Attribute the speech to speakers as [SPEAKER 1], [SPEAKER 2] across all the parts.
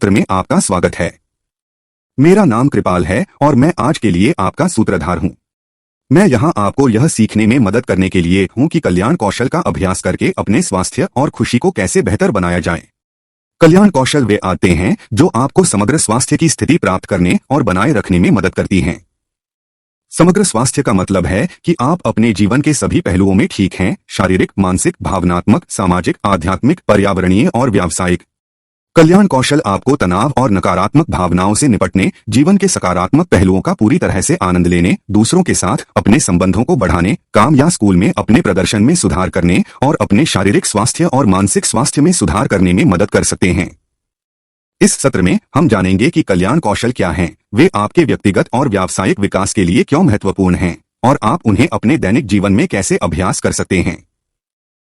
[SPEAKER 1] सत्र में आपका स्वागत है। मेरा नाम कृपाल है और मैं आज के लिए आपका सूत्रधार हूँ। मैं यहाँ आपको यह सीखने में मदद करने के लिए हूँ कि कल्याण कौशल का अभ्यास करके अपने स्वास्थ्य और खुशी को कैसे बेहतर बनाया जाए। कल्याण कौशल वे आदतें हैं जो आपको समग्र स्वास्थ्य की स्थिति प्राप्त करने और बनाए रखने में मदद करती हैं। समग्र स्वास्थ्य का मतलब है कि आप अपने जीवन के सभी पहलुओं में ठीक हैं, शारीरिक, मानसिक, भावनात्मक, सामाजिक, आध्यात्मिक, पर्यावरणीय और व्यावसायिक। कल्याण कौशल आपको तनाव और नकारात्मक भावनाओं से निपटने, जीवन के सकारात्मक पहलुओं का पूरी तरह से आनंद लेने, दूसरों के साथ अपने संबंधों को बढ़ाने, काम या स्कूल में अपने प्रदर्शन में सुधार करने और अपने शारीरिक स्वास्थ्य और मानसिक स्वास्थ्य में सुधार करने में मदद कर सकते हैं। इस सत्र में हम जानेंगे कि कल्याण कौशल क्या हैं, वे आपके व्यक्तिगत और व्यावसायिक विकास के लिए क्यों महत्वपूर्ण हैं और आप उन्हें अपने दैनिक जीवन में कैसे अभ्यास कर सकते हैं।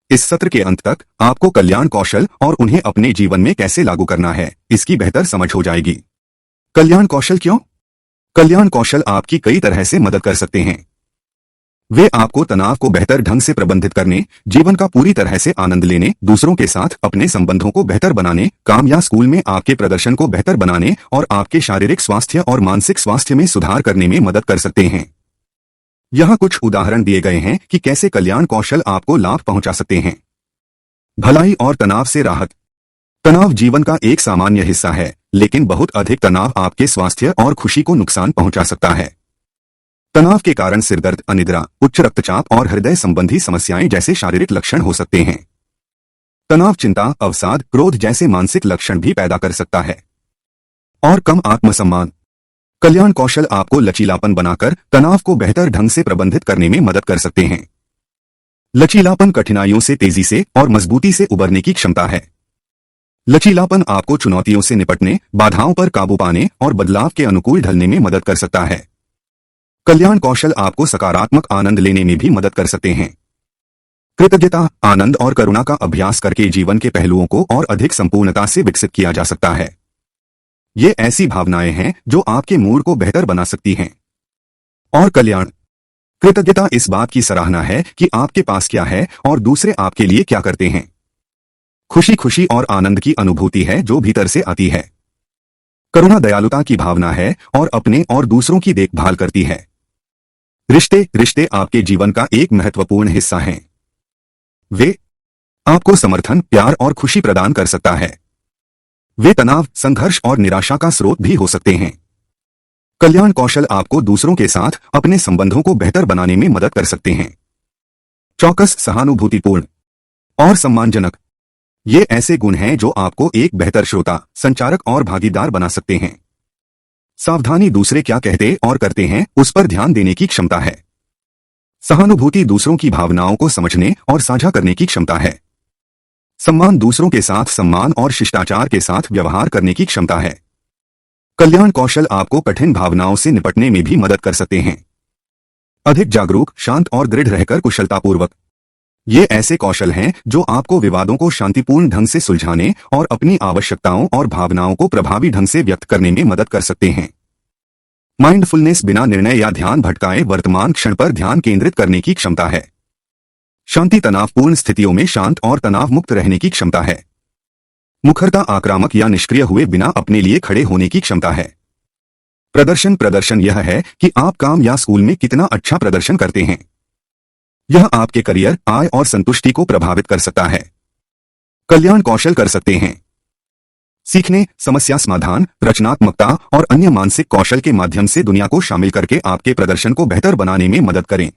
[SPEAKER 1] इस सत्र के अंत तक आपको कल्याण कौशल और उन्हें अपने जीवन में कैसे लागू करना है, इसकी बेहतर समझ हो जाएगी। कल्याण कौशल क्यों? कल्याण कौशल आपकी कई तरह से मदद कर सकते हैं। वे आपको तनाव को बेहतर ढंग से प्रबंधित करने, जीवन का पूरी तरह से आनंद लेने, दूसरों के साथ अपने संबंधों को बेहतर बनाने, काम या स्कूल में आपके प्रदर्शन को बेहतर बनाने और आपके शारीरिक स्वास्थ्य और मानसिक स्वास्थ्य में सुधार करने में मदद कर सकते हैं। यहाँ कुछ उदाहरण दिए गए हैं कि कैसे कल्याण कौशल आपको लाभ पहुंचा सकते हैं। भलाई और तनाव से राहत। तनाव जीवन का एक सामान्य हिस्सा है, लेकिन बहुत अधिक तनाव आपके स्वास्थ्य और खुशी को नुकसान पहुंचा सकता है। तनाव के कारण सिरदर्द, अनिद्रा, उच्च रक्तचाप और हृदय संबंधी समस्याएं जैसे शारीरिक लक्षण हो सकते हैं। तनाव चिंता, अवसाद, क्रोध जैसे मानसिक लक्षण भी पैदा कर सकता है। और कम आत्मसम्मान। कल्याण कौशल आपको लचीलापन बनाकर तनाव को बेहतर ढंग से प्रबंधित करने में मदद कर सकते हैं। लचीलापन कठिनाइयों से तेजी से और मजबूती से उबरने की क्षमता है। लचीलापन आपको चुनौतियों से निपटने, बाधाओं पर काबू पाने और बदलाव के अनुकूल ढलने में मदद कर सकता है। कल्याण कौशल आपको सकारात्मक आनंद लेने में भी मदद कर सकते हैं। कृतज्ञता, आनंद और करुणा का अभ्यास करके जीवन के पहलुओं को और अधिक संपूर्णता से विकसित किया जा सकता है। ये ऐसी भावनाएं हैं जो आपके मूड को बेहतर बना सकती हैं। और कल्याण कृतज्ञता इस बात की सराहना है कि आपके पास क्या है और दूसरे आपके लिए क्या करते हैं। खुशी खुशी और आनंद की अनुभूति है जो भीतर से आती है। करुणा दयालुता की भावना है और अपने और दूसरों की देखभाल करती है। रिश्ते आपके जीवन का एक महत्वपूर्ण हिस्सा हैं। वे आपको समर्थन, प्यार और खुशी प्रदान कर सकता है। वे तनाव, संघर्ष और निराशा का स्रोत भी हो सकते हैं। कल्याण कौशल आपको दूसरों के साथ अपने संबंधों को बेहतर बनाने में मदद कर सकते हैं। चौकस, सहानुभूतिपूर्ण और सम्मानजनक। ये ऐसे गुण हैं जो आपको एक बेहतर श्रोता, संचारक और भागीदार बना सकते हैं। सावधानी, दूसरे क्या कहते और करते हैं उस पर ध्यान देने की क्षमता है। सहानुभूति, दूसरों की भावनाओं को समझने और साझा करने की क्षमता है। सम्मान, दूसरों के साथ सम्मान और शिष्टाचार के साथ व्यवहार करने की क्षमता है। कल्याण कौशल आपको कठिन भावनाओं से निपटने में भी मदद कर सकते हैं। अधिक जागरूक, शांत और दृढ़ रहकर कुशलतापूर्वक। ये ऐसे कौशल हैं जो आपको विवादों को शांतिपूर्ण ढंग से सुलझाने और अपनी आवश्यकताओं और भावनाओं को प्रभावी ढंग से व्यक्त करने में मदद कर सकते हैं। माइंडफुलनेस, बिना निर्णय या ध्यान भटकाए वर्तमान क्षण पर ध्यान केंद्रित करने की क्षमता है। शांति, तनावपूर्ण स्थितियों में शांत और तनाव मुक्त रहने की क्षमता है। मुखरता, आक्रामक या निष्क्रिय हुए बिना अपने लिए खड़े होने की क्षमता है। प्रदर्शन यह है कि आप काम या स्कूल में कितना अच्छा प्रदर्शन करते हैं। यह आपके करियर, आय और संतुष्टि को प्रभावित कर सकता है। कल्याण कौशल कर सकते हैं सीखने, समस्या समाधान, रचनात्मकता और अन्य मानसिक कौशल के माध्यम से दुनिया को शामिल करके आपके प्रदर्शन को बेहतर बनाने में मदद करें।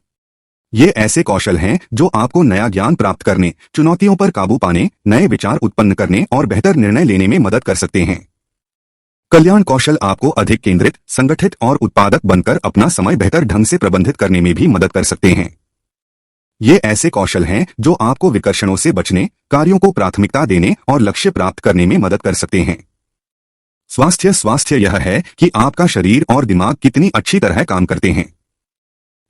[SPEAKER 1] ये ऐसे कौशल हैं जो आपको नया ज्ञान प्राप्त करने, चुनौतियों पर काबू पाने, नए विचार उत्पन्न करने और बेहतर निर्णय लेने में मदद कर सकते हैं। कल्याण कौशल आपको अधिक केंद्रित, संगठित और उत्पादक बनकर अपना समय बेहतर ढंग से प्रबंधित करने में भी मदद कर सकते हैं। ये ऐसे कौशल हैं जो आपको विकर्षणों से बचने, कार्यों को प्राथमिकता देने और लक्ष्य प्राप्त करने में मदद कर सकते हैं। स्वास्थ्य यह है कि आपका शरीर और दिमाग कितनी अच्छी तरह काम करते हैं।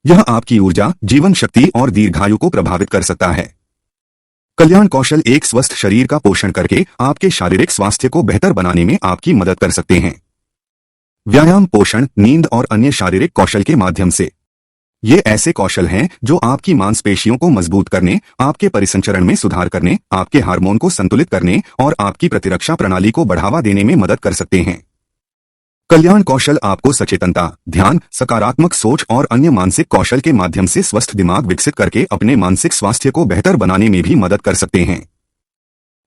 [SPEAKER 1] यह आपकी ऊर्जा, जीवन शक्ति और दीर्घायु को प्रभावित कर सकता है। कल्याण कौशल एक स्वस्थ शरीर का पोषण करके आपके शारीरिक स्वास्थ्य को बेहतर बनाने में आपकी मदद कर सकते हैं। व्यायाम, पोषण, नींद और अन्य शारीरिक कौशल के माध्यम से ये ऐसे कौशल हैं जो आपकी मांसपेशियों को मजबूत करने, आपके परिसंचरण में सुधार करने, आपके हार्मोन को संतुलित करने और आपकी प्रतिरक्षा प्रणाली को बढ़ावा देने में मदद कर सकते हैं। कल्याण कौशल आपको सचेतनता, ध्यान, सकारात्मक सोच और अन्य मानसिक कौशल के माध्यम से स्वस्थ दिमाग विकसित करके अपने मानसिक स्वास्थ्य को बेहतर बनाने में भी मदद कर सकते हैं।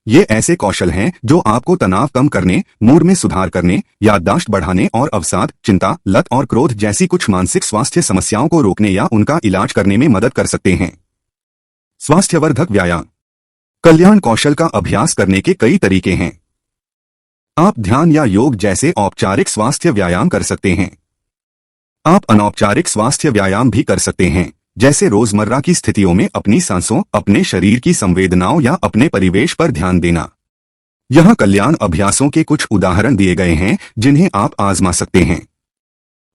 [SPEAKER 1] ये ऐसे कौशल हैं जो आपको तनाव कम करने, मूड में सुधार करने, याददाश्त बढ़ाने और अवसाद, चिंता, लत और क्रोध जैसी कुछ मानसिक स्वास्थ्य समस्याओं को रोकने या उनका इलाज करने में मदद कर सकते हैं। स्वास्थ्यवर्धक व्यायाम। कल्याण कौशल का अभ्यास करने के कई तरीके हैं। आप ध्यान या योग जैसे औपचारिक स्वास्थ्य व्यायाम कर सकते हैं। आप अनौपचारिक स्वास्थ्य व्यायाम भी कर सकते हैं, जैसे रोजमर्रा की स्थितियों में अपनी सांसों, अपने शरीर की संवेदनाओं या अपने परिवेश पर ध्यान देना। यहाँ कल्याण अभ्यासों के कुछ उदाहरण दिए गए हैं जिन्हें आप आजमा सकते हैं।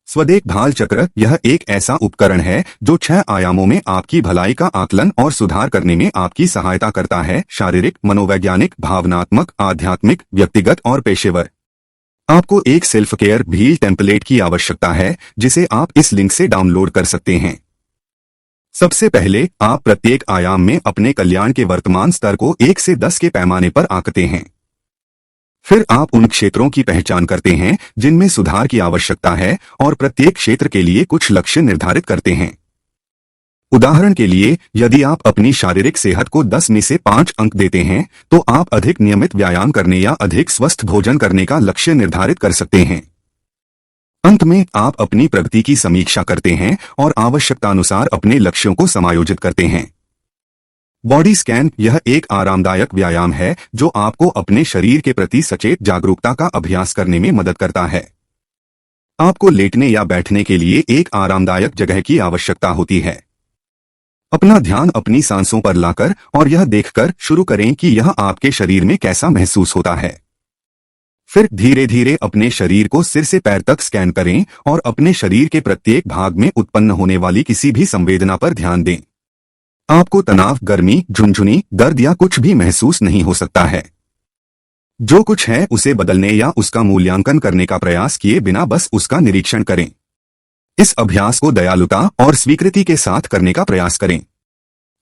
[SPEAKER 1] स्वदेखभाल चक्र। यह एक ऐसा उपकरण है जो 6 आयामों में आपकी भलाई का आकलन और सुधार करने में आपकी सहायता करता है: शारीरिक, मनोवैज्ञानिक, भावनात्मक, आध्यात्मिक, व्यक्तिगत और पेशेवर। आपको एक सेल्फ केयर व्हील टेम्पलेट की आवश्यकता है जिसे आप इस लिंक से डाउनलोड कर सकते हैं। सबसे पहले आप प्रत्येक आयाम में अपने कल्याण के वर्तमान स्तर को 1 से 10 के पैमाने पर आंकते हैं। फिर आप उन क्षेत्रों की पहचान करते हैं जिनमें सुधार की आवश्यकता है और प्रत्येक क्षेत्र के लिए कुछ लक्ष्य निर्धारित करते हैं। उदाहरण के लिए, यदि आप अपनी शारीरिक सेहत को 10 में से 5 अंक देते हैं, तो आप अधिक नियमित व्यायाम करने या अधिक स्वस्थ भोजन करने का लक्ष्य निर्धारित कर सकते हैं। अंत में आप अपनी प्रगति की समीक्षा करते हैं और आवश्यकतानुसार अपने लक्ष्यों को समायोजित करते हैं। Body scan. यह एक आरामदायक व्यायाम है जो आपको अपने शरीर के प्रति सचेत जागरूकता का अभ्यास करने में मदद करता है। आपको लेटने या बैठने के लिए एक आरामदायक जगह की आवश्यकता होती है। अपना ध्यान अपनी सांसों पर लाकर और यह देखकर शुरू करें कि यह आपके शरीर में कैसा महसूस होता है। फिर धीरे धीरे अपने शरीर को सिर से पैर तक स्कैन करें और अपने शरीर के प्रत्येक भाग में उत्पन्न होने वाली किसी भी संवेदना पर ध्यान दें। आपको तनाव, गर्मी, झुनझुनी, दर्द या कुछ भी महसूस नहीं हो सकता है। जो कुछ है उसे बदलने या उसका मूल्यांकन करने का प्रयास किए बिना बस उसका निरीक्षण करें। इस अभ्यास को दयालुता और स्वीकृति के साथ करने का प्रयास करें।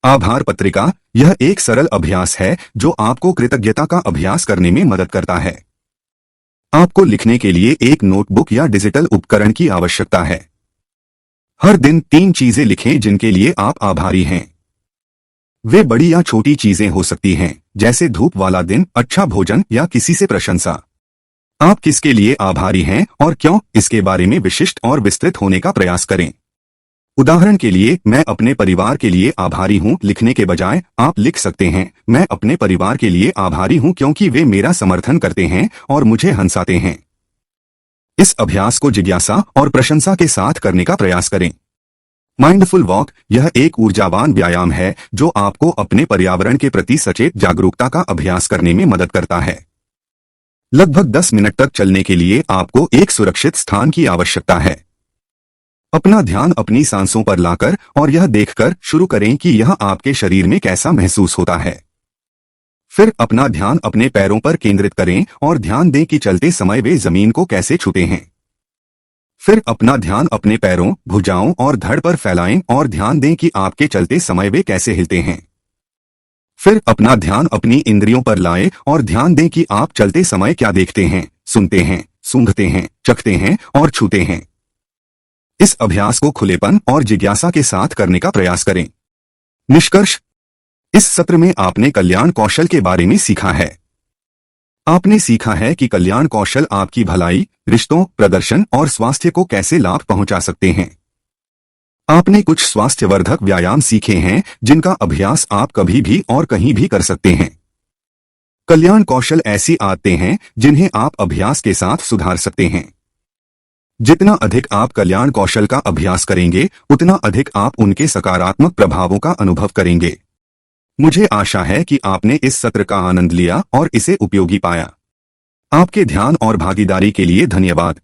[SPEAKER 1] आभार पत्रिका। यह एक सरल अभ्यास है जो आपको कृतज्ञता का अभ्यास करने में मदद करता है। आपको लिखने के लिए एक नोटबुक या डिजिटल उपकरण की आवश्यकता है। हर दिन 3 चीजें लिखें जिनके लिए आप आभारी हैं। वे बड़ी या छोटी चीजें हो सकती हैं, जैसे धूप वाला दिन, अच्छा भोजन या किसी से प्रशंसा। आप किसके लिए आभारी हैं और क्यों, इसके बारे में विशिष्ट और विस्तृत होने का प्रयास करें। उदाहरण के लिए, मैं अपने परिवार के लिए आभारी हूं लिखने के बजाय आप लिख सकते हैं, मैं अपने परिवार के लिए आभारी हूं क्योंकि वे मेरा समर्थन करते हैं और मुझे हंसाते हैं। इस अभ्यास को जिज्ञासा और प्रशंसा के साथ करने का प्रयास करें। Mindful walk. यह एक ऊर्जावान व्यायाम है जो आपको अपने पर्यावरण के प्रति सचेत जागरूकता का अभ्यास करने में मदद करता है। लगभग 10 मिनट तक चलने के लिए आपको एक सुरक्षित स्थान की आवश्यकता है। अपना ध्यान अपनी सांसों पर लाकर और यह देखकर शुरू करें कि यह आपके शरीर में कैसा महसूस होता है। फिर अपना ध्यान अपने पैरों पर केंद्रित करें और ध्यान दें कि चलते समय वे जमीन को कैसे छूते हैं। फिर अपना ध्यान अपने पैरों, भुजाओं और धड़ पर फैलाएं और ध्यान दें कि आपके चलते समय वे कैसे हिलते हैं। फिर अपना ध्यान अपनी इंद्रियों पर लाएं और ध्यान दें कि आप चलते समय क्या देखते हैं, सुनते हैं, सूंघते हैं, चखते हैं और छूते हैं। इस अभ्यास को खुलेपन और जिज्ञासा के साथ करने का प्रयास करें। निष्कर्ष। इस सत्र में आपने कल्याण कौशल के बारे में सीखा है। आपने सीखा है कि कल्याण कौशल आपकी भलाई, रिश्तों, प्रदर्शन और स्वास्थ्य को कैसे लाभ पहुंचा सकते हैं। आपने कुछ स्वास्थ्यवर्धक व्यायाम सीखे हैं जिनका अभ्यास आप कभी भी और कहीं भी कर सकते हैं। कल्याण कौशल ऐसी आदतें हैं जिन्हें आप अभ्यास के साथ सुधार सकते हैं। जितना अधिक आप कल्याण कौशल का अभ्यास करेंगे, उतना अधिक आप उनके सकारात्मक प्रभावों का अनुभव करेंगे। मुझे आशा है कि आपने इस सत्र का आनंद लिया और इसे उपयोगी पाया। आपके ध्यान और भागीदारी के लिए धन्यवाद।